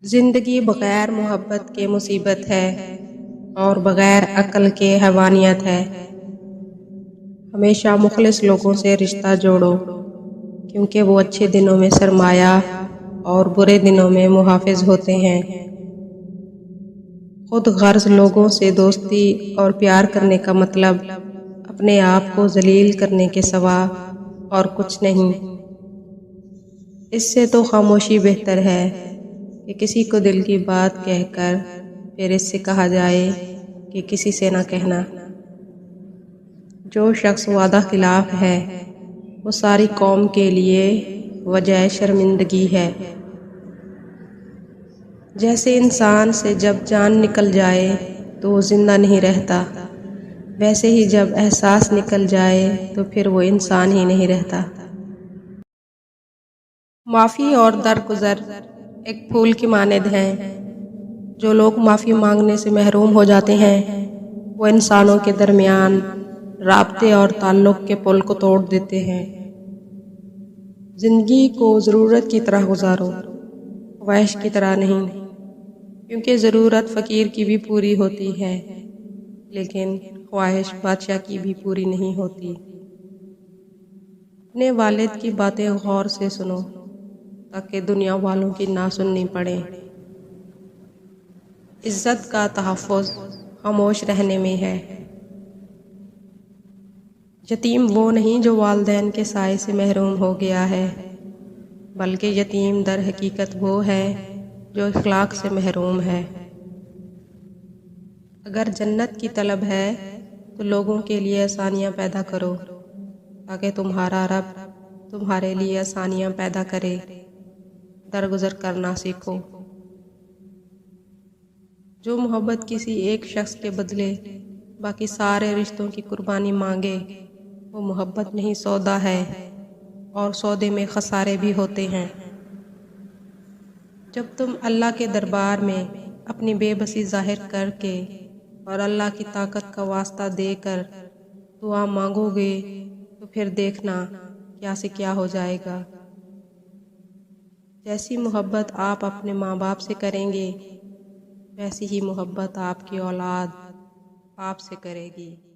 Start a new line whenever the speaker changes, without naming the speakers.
زندگی بغیر محبت کے مصیبت ہے اور بغیر عقل کے حیوانیت ہے۔ ہمیشہ مخلص لوگوں سے رشتہ جوڑو کیونکہ وہ اچھے دنوں میں سرمایہ اور برے دنوں میں محافظ ہوتے ہیں۔ خود غرض لوگوں سے دوستی اور پیار کرنے کا مطلب اپنے آپ کو ذلیل کرنے کے سوا اور کچھ نہیں۔ اس سے تو خاموشی بہتر ہے کہ کسی کو دل کی بات کہہ کر پھر اس سے کہا جائے کہ کسی سے نہ کہنا۔ جو شخص وعدہ خلاف ہے وہ ساری قوم کے لیے وجہ شرمندگی ہے۔ جیسے انسان سے جب جان نکل جائے تو وہ زندہ نہیں رہتا، ویسے ہی جب احساس نکل جائے تو پھر وہ انسان ہی نہیں رہتا۔ معافی اور درگزر ایک پھول کی مانند ہیں۔ جو لوگ معافی مانگنے سے محروم ہو جاتے ہیں وہ انسانوں کے درمیان رابطے اور تعلق کے پل کو توڑ دیتے ہیں۔ زندگی کو ضرورت کی طرح گزارو، خواہش کی طرح نہیں، کیونکہ ضرورت فقیر کی بھی پوری ہوتی ہے لیکن خواہش بادشاہ کی بھی پوری نہیں ہوتی۔ اپنے والد کی باتیں غور سے سنو تاکہ دنیا والوں کی نہ سننی پڑے۔ عزت کا تحفظ خاموش رہنے میں ہے۔ یتیم وہ نہیں جو والدین کے سائے سے محروم ہو گیا ہے، بلکہ یتیم در حقیقت وہ ہے جو اخلاق سے محروم ہے۔ اگر جنت کی طلب ہے تو لوگوں کے لیے آسانیاں پیدا کرو تاکہ تمہارا رب تمہارے لیے آسانیاں پیدا کرے۔ درگزر کرنا سیکھو۔ جو محبت کسی ایک شخص کے بدلے باقی سارے رشتوں کی قربانی مانگے وہ محبت نہیں سودا ہے، اور سودے میں خسارے بھی ہوتے ہیں۔ جب تم اللہ کے دربار میں اپنی بے بسی ظاہر کر کے اور اللہ کی طاقت کا واسطہ دے کر دعا مانگو گے تو پھر دیکھنا کیا سے کیا ہو جائے گا۔ جیسی محبت آپ اپنے ماں باپ سے کریں گے ویسی ہی محبت آپ کی اولاد آپ سے کرے گی۔